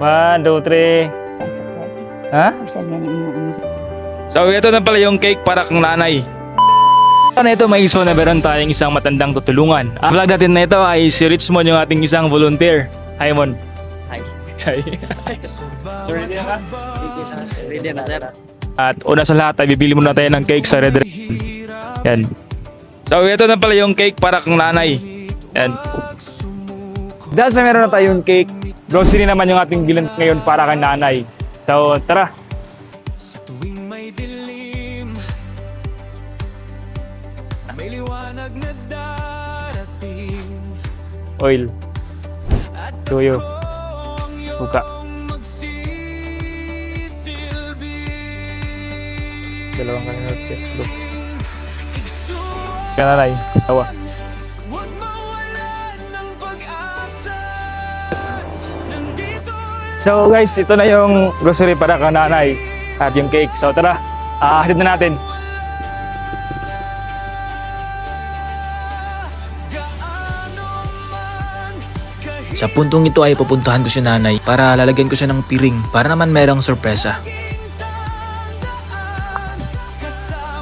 1, 2, 3. Ha? So ito na pala yung cake para kang nanay. Na ito may iso na meron tayong isang matandang tutulungan. Ang vlog natin na ito ay si Richmond, yung ating isang volunteer. Hi Mon. Hi. Hi. So ready na ka? Ready na sir. At una sa lahat ay bibili muna tayo ng cake sa Red. Yan. So ito na pala yung cake para kang nanay. Yan. Dahil sa meron na tayong cake, grocery naman yung ating bilan ngayon para kang nanay. So tara. Oil. Tuyo. Suka. Dalawang kanina. Kaya nanay. Tawa. So guys, ito na yung grocery para kang nanay at yung cake. So tara, hatid na natin. Sa puntong ito ay pupuntahan ko si nanay para lalagyan ko siya ng piring para naman merong sorpresa.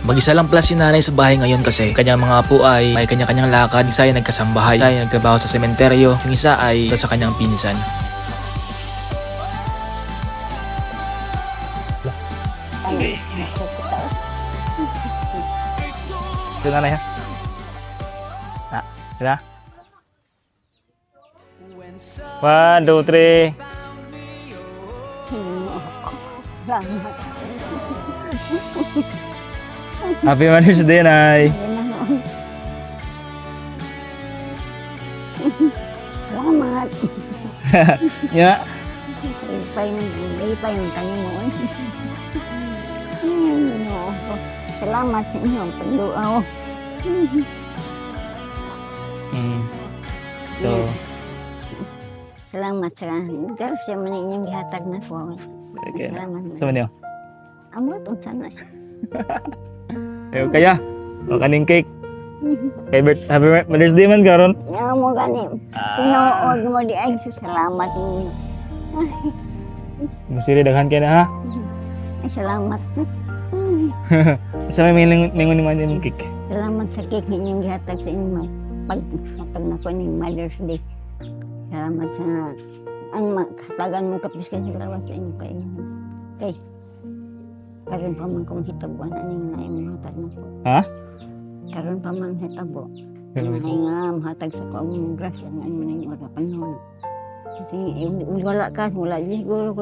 Mag-isa lang pala si nanay sa bahay ngayon kasi kanyang mga apo ay may kanya-kanyang lakad. Isa ay nagkasambahay, isa ay nagtrabaho sa sementeryo, yung isa ay sa kanyang pinsan. Ito nanay ha. Ito 1, 2, 3. Happy Mother's Day, Nay. Salamat. Ya. Ipay ng Panginoon. Salamat sa inyong pagluaw. So, Salamat sa grasya man inyong gihatag na po. okay. Salamat. Sama niyo. Amo tong sana. Ayo kaya. O kaning cake. Happy Mother's Day man karon. Nga mo gani. Tinuod mo di ay salamat ninyo. Musiri daghan kay na ha. Ay salamat. Sa may ningon ni man yung cake. Salamat sa cake ninyong gihatag sa inyo. Paghatag na ko ni Mother's Day. Salamat sa ang katagan mo kapis ka silawan sa inyo kayo. Okay. Karon pa man kong hitabuan aning naay mga hatag na po. Ha? Karon pa man hitabo. Naay nga mahatag sa ko ang grasya nga inyo ninyo ora panahon. Kasi wala ka, wala siguro ko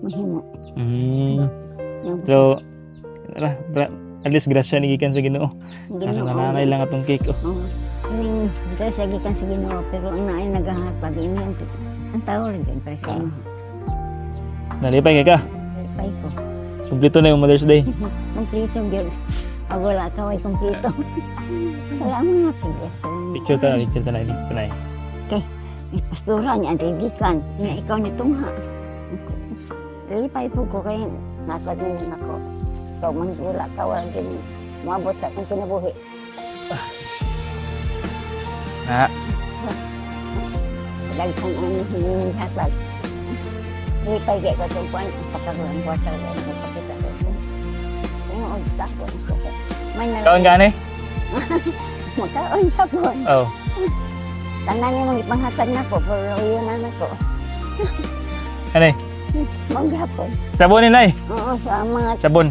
mahimo. So, at least grasya ni gikan sa Ginoo. Nasa nanay lang atong cake. Oh. Ning grasya gikan sa Ginoo pero ang naay nagahatag ini ang tawag din para sa inyo. Nalipay kay ka. Pay ko. Kumpleto na yung Mother's Day. Kompleto girl. Pag wala ka, ay kompleto. Salamat sa grasya. Picture ta na dito na. Okay. May pastora niya, Antiglican. Nga ikaw nitong ha. Lipay po ko kayo. Nakadun ako. Ikaw man wala ka, walang ganyan. Maabot sa akong kinabuhi. Ha? Dagsang ang hiling hatag. Lipay kayo ko itong puan. Pagkakulang ko sa mga kapita ko. Ngayon, old ko. May Kaon gani? Magkaon sa po. Oh. Tanan niya mga ipanghatag na po. Pero yun na ko. Ano eh? Maghapon. Sabon ni Nay. Oo, sa mga Sabon.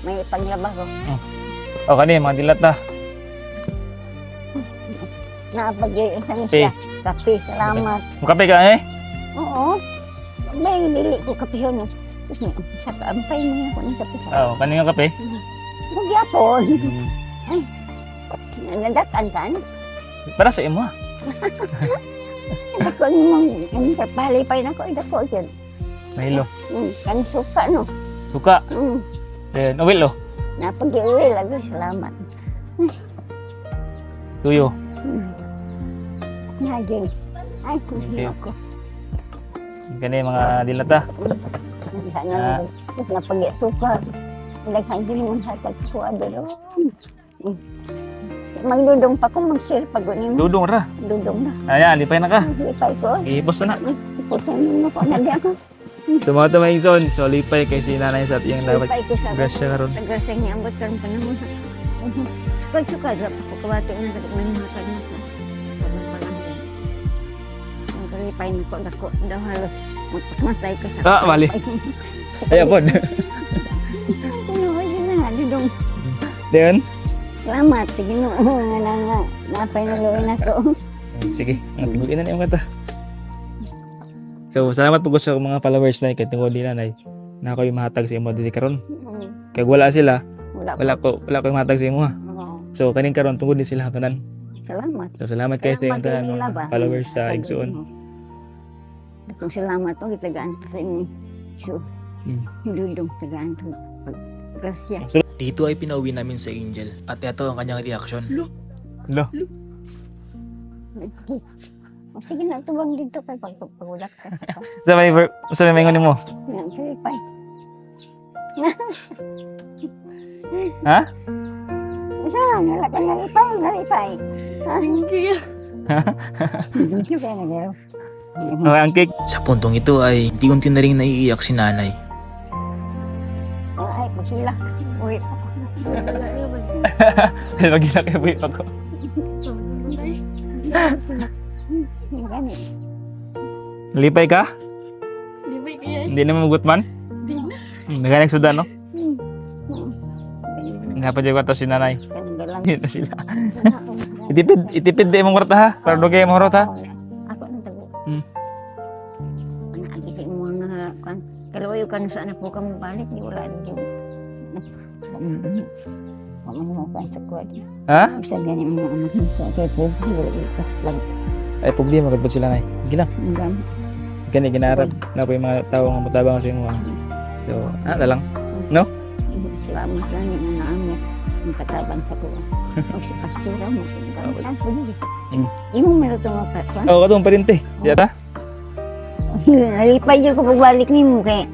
may paglabaho. O kani mga dilat na. Naapag-iyon sa Kape. siya. Kape, salamat. Mukape ka eh? Oo. May dili ko kape yun. Sa kaampay mo ako ng kape. Oo, kani nga kape. Magyapon. Nadatan kan? Para sa imo ha. Ako mong palipay na ko. Dako dyan. Mahilo. Kan suka no. Suka. Then, uwil oh. Napag-iuwi lagi. Salamat. Tuyo. Naging. Ay, Okay. ako. Kani mga dilat ha. Sana tapos napag-suka. Daghan din mo hatag ko adoro. Magdudong pa ko mag-share pag ni mo. Dudong ra. Dudong na. Ayan, lipay na ka. Lipay ko. Ipos na na. Puto nung ako, nadi ako. Tumawa Igsoon. So, lipay kay si nanay sa atiyang dapat. Lipay ko sa grasya karon. Sa grasya niya, ambot karon panahon. Sukad-sukad, rap ako kabati nga sa manuhatag na ka. Sabang panahon. Ang kalipay na ko, dako, daw halos magpakamatay ko sa Ah, mali. Ay, apod. Pinuhay din na, didong. Diyan? Salamat, sige no. Napay na luin ako. Sige, natiguin na yung kata. So, salamat po sa mga followers na kahit tungkol din nanay. Na ako yung mahatag sa imo dito karon. Kaya wala sila, wala ko yung mahatag sa imo ha. Oo. So, kaning karon tungkol din sila tanan. Salamat. So, salamat kayo sa inyong tanan nila mga ba? followers sa Igsoon. Kung salamat po, gitagaan ko sa inyo. So, dudong tagaan ko. Grasya. Dito ay pinauwi namin sa Angel at ito ang kanyang reaksyon. Lo. O sige na, tubang dito kay pagpagulak ka. Sa may ngayon mo. Yan, kalipay. Ha? Saan? Nalipay. Thank you. Thank you kaya nagawa. Okay, ang cake. Sa puntong ito ay unti-unti na rin naiiyak si nanay. Ay, masila. Uy, Magila kayo buhay ako. gani. Lipay ka? Lipay kaya. Hindi naman magutman? Di na. Naganak sudan, no? Nga dyan ko si nanay. Kanagalang. Dito sila. Itipid di mong kwarta ha? Para dugay mong harot ha? Ako na tago. Hmm. Nagiging mga kan. Kalawayo ka na saan po ka balik, di wala din. Mamang mo sa kuwan. Ha? Bisa gani mga anak mo sa kay po, wala ikas lang. Ay, problema kadbot sila nay. Gila. Gani. Gani ginarab na po yung mga tao nga mutabang sa inyo. So, na lang. No? Salamat lang yung mga anak. Ang katabang sa kuwan. Huwag si pastura mo. Ang pwede. Imong meron ito mga kuwan. Oo, katong parinte. Diya ta? Nalipay yung ko pagbalik ni mo kay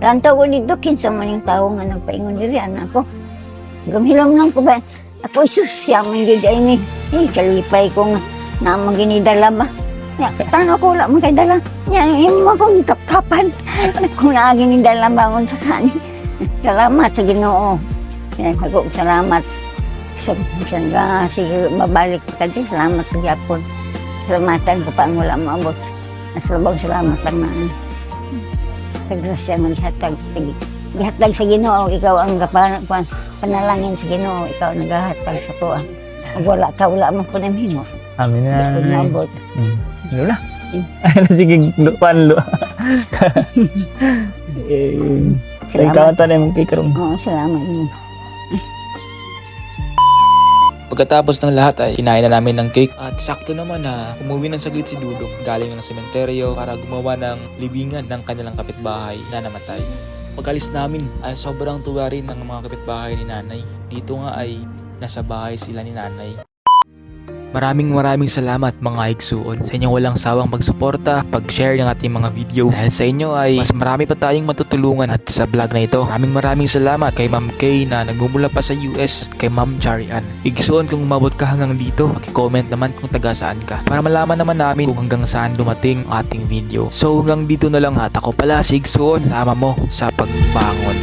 lantaw ko dito kinsa man yung tao nga nagpaingon diri anak ko. Hilom-hilom lang ko ba? Ako isus siya man gyud ay ni. Kalipay ko nga namang ginidala ba. Ya, tano ko wala man kay dala. Ya, imo akong kapkapan. Kung na ginidala bangon sa kani. Salamat sa Ginoo. Yan ako salamat sa sige babalik ka din. Salamat sa gyapon. Salamatan ko pa ang wala maabot. Nasalabang salamat lang na sa grasya ng gihatag. Gihatag sa Ginoo, ikaw ang panalangin sa Ginoo, ikaw nagahatag sa tuwa. Wala ka, wala man ko namin mo. Amin na. Kung naabot. Ano na? Ay, sige, panlo. Ay, kawanta na yung cake karon. Oo, salamat mo. Pagkatapos ng lahat ay kinain na namin ng cake at sakto naman na umuwi ng saglit si Dudong galing ng sementeryo para gumawa ng libingan ng kanilang kapitbahay na namatay. Pagkalis namin ay sobrang tuwa rin ng mga kapitbahay ni nanay. Dito nga ay nasa bahay sila ni nanay. Maraming salamat mga Igsoon sa inyong walang sawang pagsuporta, pag-share ng ating mga video. Dahil sa inyo ay mas marami pa tayong matutulungan at sa vlog na ito. Maraming salamat kay Ma'am Kay na nagmumula pa sa US, kay Ma'am Charian. Igsoon kung umabot ka hanggang dito, paki-comment naman kung taga saan ka para malaman naman namin kung hanggang saan dumating ating video. So hanggang dito na lang at ako pala si Igsoon, tama mo sa pagbangon.